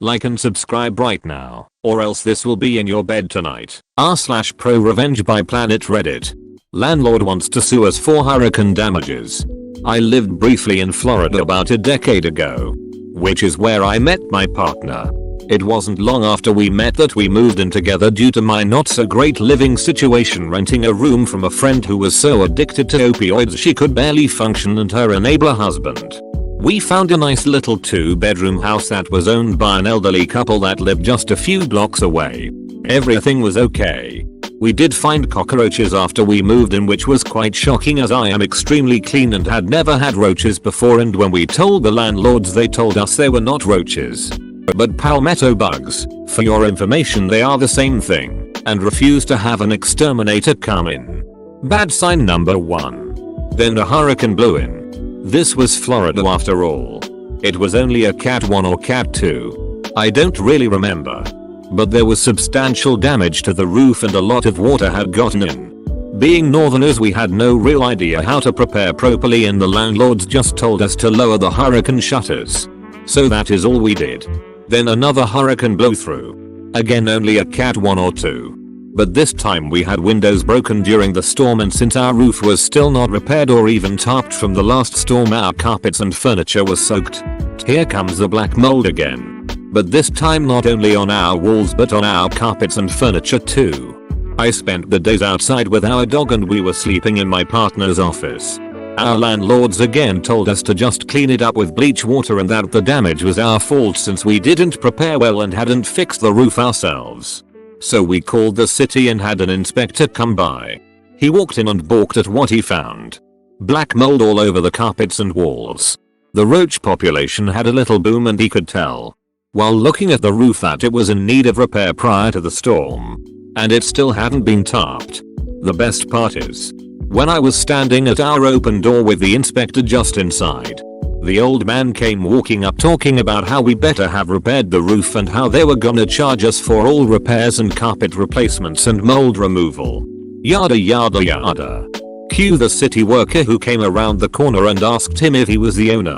Like and subscribe right now, or else this will be in your bed tonight. r/ProRevenge by Planet Reddit. Landlord wants to sue us for hurricane damages. I lived briefly in Florida about a decade ago, which is where I met my partner. It wasn't long after we met that we moved in together due to my not so great living situation, renting a room from a friend who was so addicted to opioids she could barely function, and her enabler husband. We found a nice little 2-bedroom house that was owned by an elderly couple that lived just a few blocks away. Everything was okay. We did find cockroaches after we moved in, which was quite shocking as I am extremely clean and had never had roaches before, and when we told the landlords they told us they were not roaches but palmetto bugs. For your information, they are the same thing, and refused to have an exterminator come in. Bad sign number 1. Then a hurricane blew in. This was Florida after all. It was only a Cat 1 or Cat 2. I don't really remember. But there was substantial damage to the roof and a lot of water had gotten in. Being northerners, we had no real idea how to prepare properly, and the landlords just told us to lower the hurricane shutters. So that is all we did. Then another hurricane blew through. Again only a Cat 1 or 2. But this time we had windows broken during the storm, and since our roof was still not repaired or even tarped from the last storm, our carpets and furniture were soaked. Here comes the black mold again. But this time not only on our walls but on our carpets and furniture too. I spent the days outside with our dog and we were sleeping in my partner's office. Our landlords again told us to just clean it up with bleach water and that the damage was our fault since we didn't prepare well and hadn't fixed the roof ourselves. So we called the city and had an inspector come by. He walked in and balked at what he found. Black mold all over the carpets and walls. The roach population had a little boom, and he could tell while looking at the roof that it was in need of repair prior to the storm. And it still hadn't been tarped. The best part is, when I was standing at our open door with the inspector just inside, the old man came walking up talking about how we better have repaired the roof and how they were gonna charge us for all repairs and carpet replacements and mold removal. Yada yada yada. Cue the city worker who came around the corner and asked him if he was the owner.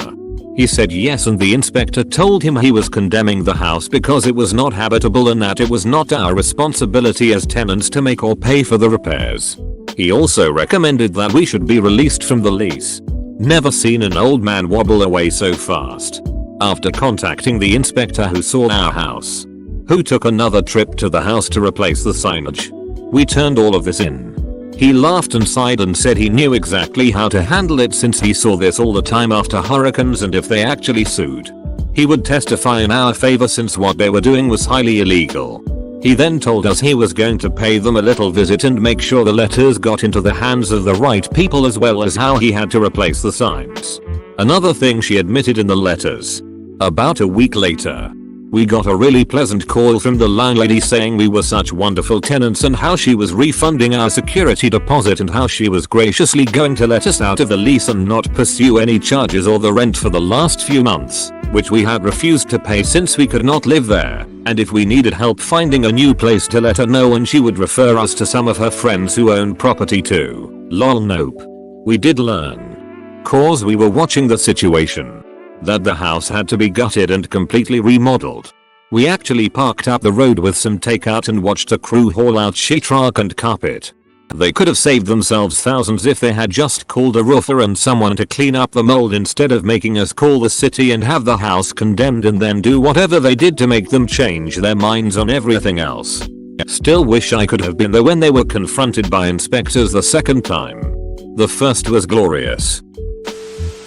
He said yes, and the inspector told him he was condemning the house because it was not habitable and that it was not our responsibility as tenants to make or pay for the repairs. He also recommended that we should be released from the lease. Never seen an old man wobble away so fast. After contacting the inspector who saw our house, who took another trip to the house to replace the signage, we turned all of this in. He laughed and sighed and said he knew exactly how to handle it since he saw this all the time after hurricanes, and if they actually sued, he would testify in our favor since what they were doing was highly illegal. He then told us he was going to pay them a little visit and make sure the letters got into the hands of the right people, as well as how he had to replace the signs. Another thing she admitted in the letters. About a week later, we got a really pleasant call from the landlady saying we were such wonderful tenants and how she was refunding our security deposit and how she was graciously going to let us out of the lease and not pursue any charges or the rent for the last few months, which we had refused to pay since we could not live there, and if we needed help finding a new place to let her know and she would refer us to some of her friends who owned property too. Lol, nope. We did learn, cause we were watching the situation, that the house had to be gutted and completely remodeled. We actually parked up the road with some takeout and watched a crew haul out sheetrock and carpet. They could have saved themselves thousands if they had just called a roofer and someone to clean up the mold instead of making us call the city and have the house condemned and then do whatever they did to make them change their minds on everything else. Still wish I could have been there when they were confronted by inspectors the second time. The first was glorious.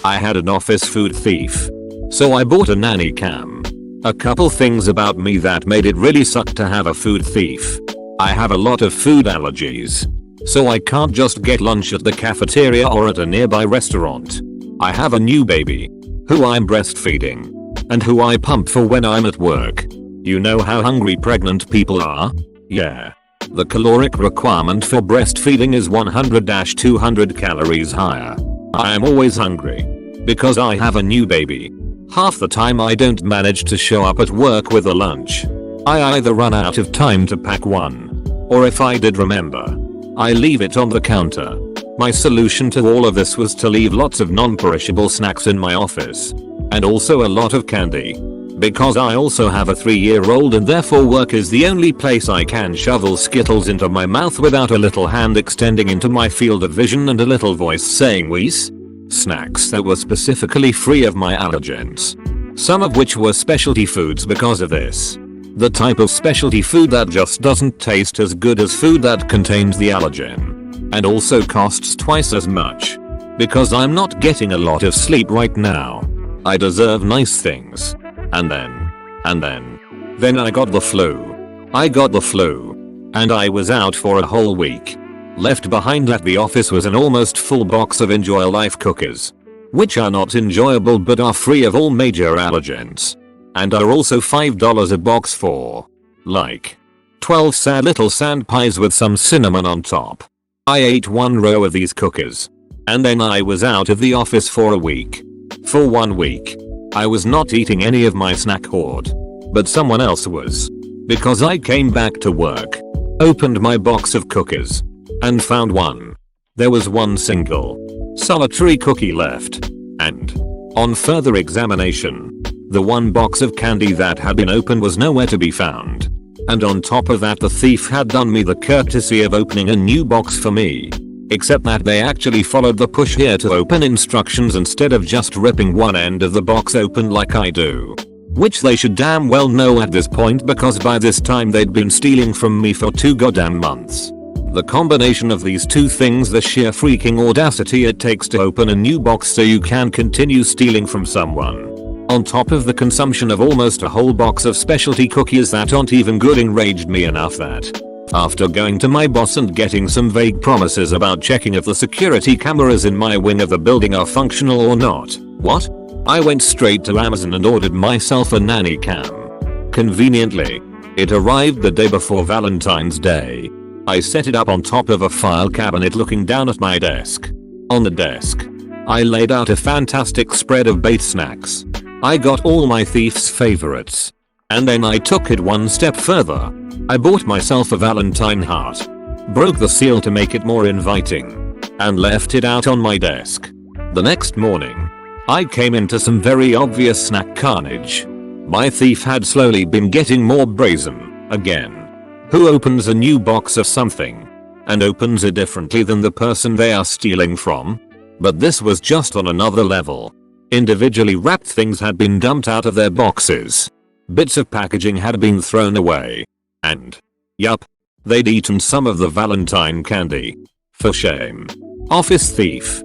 I had an office food thief, so I bought a nanny cam. A couple things about me that made it really suck to have a food thief. I have a lot of food allergies, so I can't just get lunch at the cafeteria or at a nearby restaurant. I have a new baby, who I'm breastfeeding, and who I pump for when I'm at work. You know how hungry pregnant people are? Yeah. The caloric requirement for breastfeeding is 100-200 calories higher. I am always hungry, because I have a new baby. Half the time I don't manage to show up at work with a lunch. I either run out of time to pack one, or if I did remember, I leave it on the counter. My solution to all of this was to leave lots of non-perishable snacks in my office, and also a lot of candy. Because I also have a 3-year-old and therefore work is the only place I can shovel Skittles into my mouth without a little hand extending into my field of vision and a little voice saying "Wees." Snacks that were specifically free of my allergens. Some of which were specialty foods because of this. The type of specialty food that just doesn't taste as good as food that contains the allergen. And also costs twice as much. Because I'm not getting a lot of sleep right now. I deserve nice things. And then I got the flu. I got the flu. And I was out for a whole week. Left behind at the office was an almost full box of Enjoy Life cookies. Which are not enjoyable but are free of all major allergens. And are also $5 a box for, like, 12 sad little sand pies with some cinnamon on top. I ate one row of these cookies. And then I was out of the office for a week. For 1 week. I was not eating any of my snack hoard. But someone else was. Because I came back to work. Opened my box of cookies. And found one. There was one single, solitary cookie left. And, on further examination, the one box of candy that had been opened was nowhere to be found. And on top of that, the thief had done me the courtesy of opening a new box for me. Except that they actually followed the push here to open instructions instead of just ripping one end of the box open like I do. Which they should damn well know at this point, because by this time they'd been stealing from me for 2 goddamn months. The combination of these two things, the sheer freaking audacity it takes to open a new box so you can continue stealing from someone. On top of the consumption of almost a whole box of specialty cookies that aren't even good, enraged me enough that, after going to my boss and getting some vague promises about checking if the security cameras in my wing of the building are functional or not, I went straight to Amazon and ordered myself a nanny cam. Conveniently, it arrived the day before Valentine's Day. I set it up on top of a file cabinet looking down at my desk. On the desk, I laid out a fantastic spread of bait snacks. I got all my thief's favorites. And then I took it one step further. I bought myself a Valentine heart. Broke the seal to make it more inviting. And left it out on my desk. The next morning, I came into some very obvious snack carnage. My thief had slowly been getting more brazen, again. Who opens a new box of something and opens it differently than the person they are stealing from? But this was just on another level. Individually wrapped things had been dumped out of their boxes. Bits of packaging had been thrown away. And, yup, they'd eaten some of the Valentine candy. For shame. Office thief.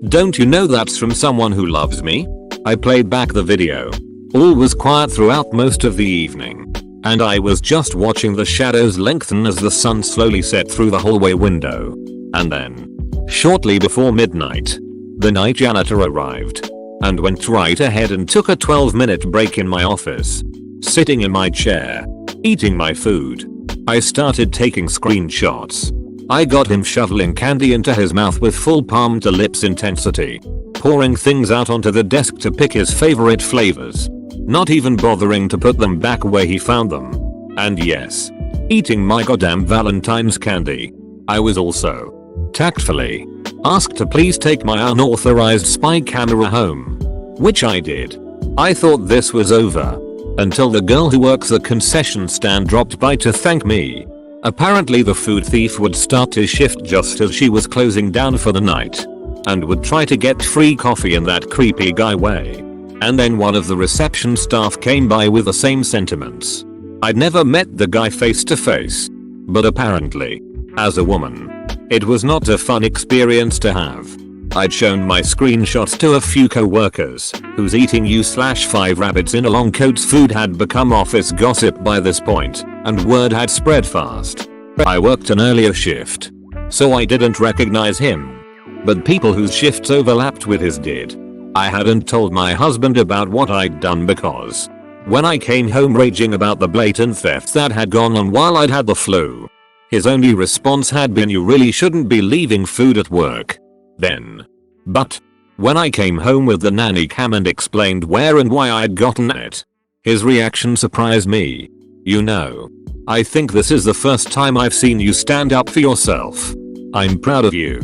Don't you know that's from someone who loves me? I played back the video. All was quiet throughout most of the evening. And I was just watching the shadows lengthen as the sun slowly set through the hallway window. And then, shortly before midnight, the night janitor arrived. And went right ahead and took a 12-minute break in my office. Sitting in my chair, eating my food. I started taking screenshots. I got him shoveling candy into his mouth with full palm to lips intensity. Pouring things out onto the desk to pick his favorite flavors. Not even bothering to put them back where he found them. And yes, eating my goddamn Valentine's candy. I was also, tactfully, asked to please take my unauthorized spy camera home. Which I did. I thought this was over. Until the girl who works the concession stand dropped by to thank me. Apparently the food thief would start his shift just as she was closing down for the night. And would try to get free coffee in that creepy guy way. And then one of the reception staff came by with the same sentiments. I'd never met the guy face to face. But apparently, as a woman, it was not a fun experience to have. I'd shown my screenshots to a few co-workers, whose eating U/5 rabbits in a long coat's food had become office gossip by this point, and word had spread fast. I worked an earlier shift, so I didn't recognize him. But people whose shifts overlapped with his did. I hadn't told my husband about what I'd done because, when I came home raging about the blatant theft that had gone on while I'd had the flu, his only response had been, "You really shouldn't be leaving food at work." Then. But, when I came home with the nanny cam and explained where and why I'd gotten it, his reaction surprised me. "You know, I think this is the first time I've seen you stand up for yourself. I'm proud of you."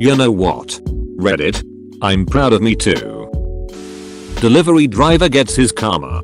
You know what? Reddit. I'm proud of me too. Delivery driver gets his karma.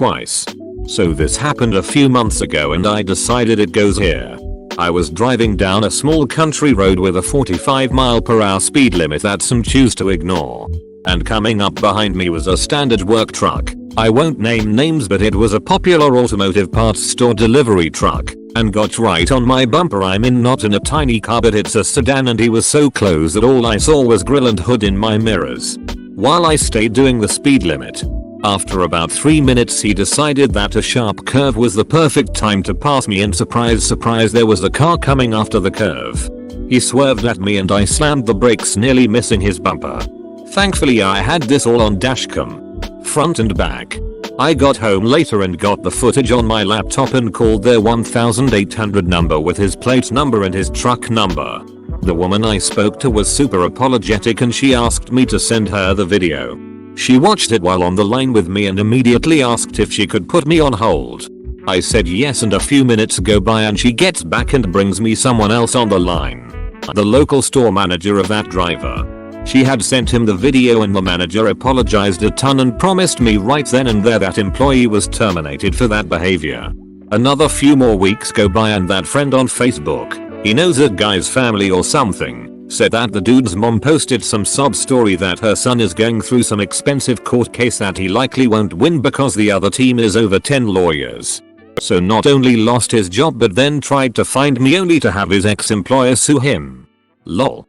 twice. So this happened a few months ago and I decided it goes here. I was driving down a small country road with a 45 mph speed limit that some choose to ignore. And coming up behind me was a standard work truck. I won't name names, but it was a popular automotive parts store delivery truck, and got right on my bumper. I'm not in a tiny car, but it's a sedan, and he was so close that all I saw was grill and hood in my mirrors. While I stayed doing the speed limit. After about 3 minutes he decided that a sharp curve was the perfect time to pass me, and surprise surprise, there was a car coming after the curve. He swerved at me and I slammed the brakes, nearly missing his bumper. Thankfully I had this all on dashcam, front and back. I got home later and got the footage on my laptop and called their 1800 number with his plate number and his truck number. The woman I spoke to was super apologetic and she asked me to send her the video. She watched it while on the line with me and immediately asked if she could put me on hold. I said yes, and a few minutes go by and she gets back and brings me someone else on the line. The local store manager of that driver. She had sent him the video and the manager apologized a ton and promised me right then and there that employee was terminated for that behavior. Another few more weeks go by and that friend on Facebook, he knows that guy's family or something, said that the dude's mom posted some sob story that her son is going through some expensive court case that he likely won't win because the other team is over 10 lawyers. So not only lost his job but then tried to find me only to have his ex-employer sue him. Lol.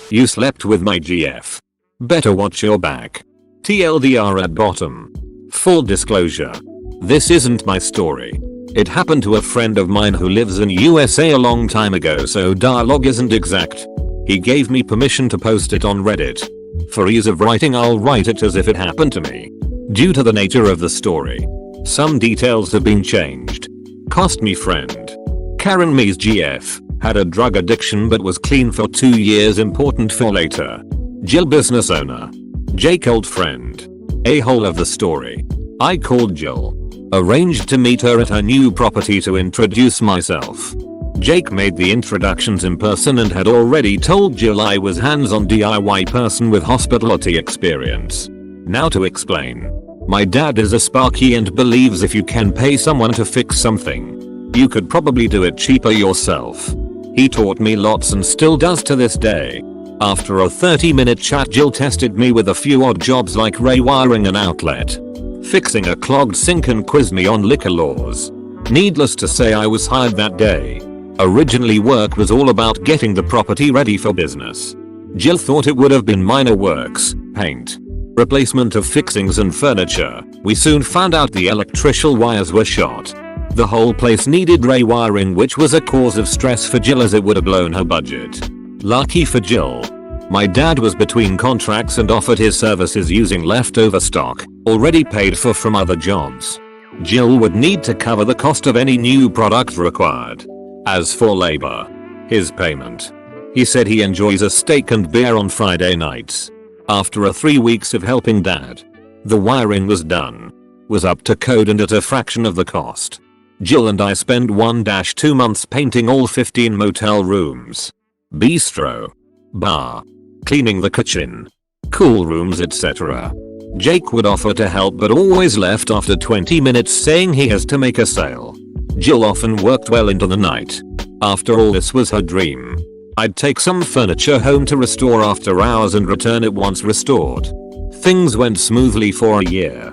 You slept with my GF. Better watch your back. TLDR at bottom. Full disclosure. This isn't my story. It happened to a friend of mine who lives in USA a long time ago, so dialogue isn't exact. He gave me permission to post it on Reddit. For ease of writing I'll write it as if it happened to me. Due to the nature of the story, some details have been changed. Cost me friend. Karen me's GF. Had a drug addiction but was clean for 2 years. Important for later. Jill business owner. Jake old friend. A-hole of the story. I called Jill. Arranged to meet her at her new property to introduce myself. Jake made the introductions in person and had already told Jill I was hands-on DIY person with hospitality experience. Now to explain. My dad is a Sparky and believes if you can pay someone to fix something, you could probably do it cheaper yourself. He taught me lots and still does to this day. After a 30-minute chat, Jill tested me with a few odd jobs like rewiring an outlet, fixing a clogged sink, and quizzed me on liquor laws. Needless to say, I was hired that day. Originally work was all about getting the property ready for business. Jill thought it would have been minor works, paint, replacement of fixings and furniture. We soon found out the electrical wires were shot. The whole place needed rewiring, which was a cause of stress for Jill as it would have blown her budget. Lucky for Jill, my dad was between contracts and offered his services using leftover stock, already paid for from other jobs. Jill would need to cover the cost of any new product required. As for labor, his payment. He said he enjoys a steak and beer on Friday nights. After 3 weeks of helping dad, the wiring was done. Was up to code and at a fraction of the cost. Jill and I spent 1-2 months painting all 15 motel rooms, bistro, bar, cleaning the kitchen, cool rooms, etc. Jake would offer to help but always left after 20 minutes saying he has to make a sale. Jill often worked well into the night. After all, this was her dream. I'd take some furniture home to restore after hours and return it once restored. Things went smoothly for a year.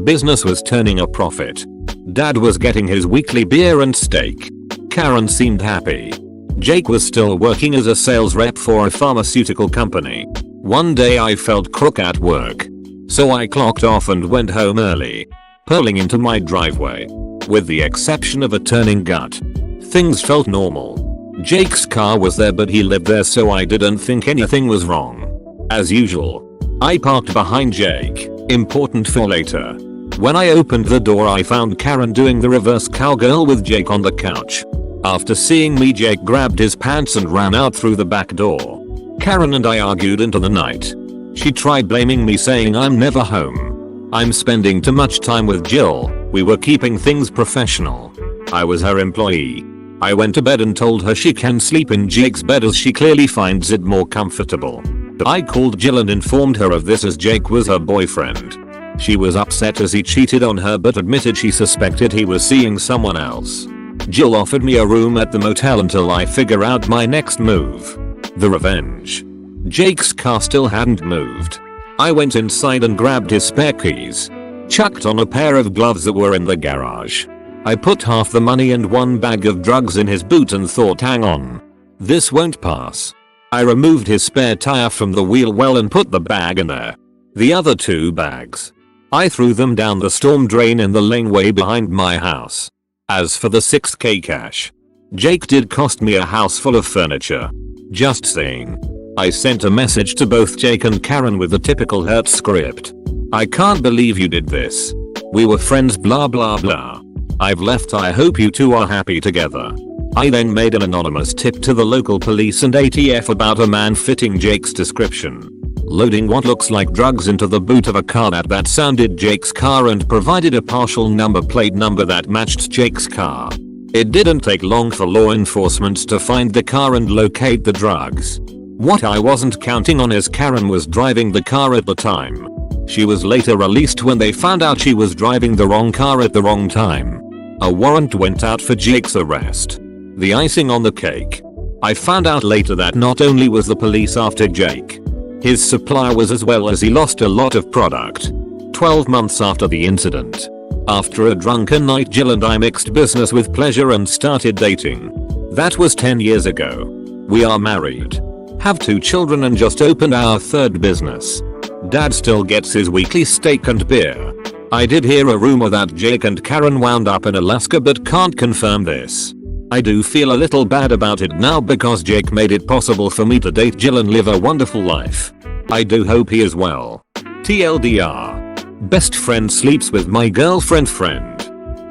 Business was turning a profit. Dad was getting his weekly beer and steak. Karen seemed happy. Jake was still working as a sales rep for a pharmaceutical company. One day I felt crook at work. So I clocked off and went home early, pulling into my driveway. With the exception of a turning gut, things felt normal. Jake's car was there but he lived there, so I didn't think anything was wrong. As usual, I parked behind Jake. Important for later. When I opened the door I found Karen doing the reverse cowgirl with Jake on the couch. After seeing me, Jake grabbed his pants and ran out through the back door. Karen and I argued into the night. She tried blaming me, saying I'm never home. I'm spending too much time with Jill. We were keeping things professional. I was her employee. I went to bed and told her she can sleep in Jake's bed as she clearly finds it more comfortable. I called Jill and informed her of this as Jake was her boyfriend. She was upset as he cheated on her but admitted she suspected he was seeing someone else. Jill offered me a room at the motel until I figure out my next move. The revenge. Jake's car still hadn't moved. I went inside and grabbed his spare keys. Chucked on a pair of gloves that were in the garage. I put half the money and one bag of drugs in his boot and thought, hang on. This won't pass. I removed his spare tire from the wheel well and put the bag in there. The other 2 bags. I threw them down the storm drain in the laneway behind my house. As for the $6K cash. Jake did cost me a house full of furniture. Just saying. I sent a message to both Jake and Karen with the typical hurt script. I can't believe you did this. We were friends blah blah blah. I've left, I hope you two are happy together. I then made an anonymous tip to the local police and ATF about a man fitting Jake's description. Loading what looks like drugs into the boot of a car that sounded Jake's car and provided a partial number plate number that matched Jake's car. It didn't take long for law enforcement to find the car and locate the drugs. What I wasn't counting on is Karen was driving the car at the time. She was later released when they found out she was driving the wrong car at the wrong time. A warrant went out for Jake's arrest. The icing on the cake. I found out later that not only was the police after Jake, his supplier was as well, as he lost a lot of product. 12 months after the incident. After a drunken night, Jill and I mixed business with pleasure and started dating. That was 10 years ago. We are married. Have 2 children and just opened our 3rd business. Dad still gets his weekly steak and beer. I did hear a rumor that Jake and Karen wound up in Alaska but can't confirm this. I do feel a little bad about it now because Jake made it possible for me to date Jill and live a wonderful life. I do hope he is well. TLDR. Best friend sleeps with my girlfriend friend.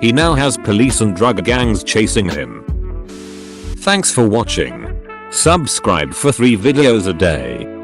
He now has police and drug gangs chasing him. Thanks for watching. Subscribe for 3 videos a day.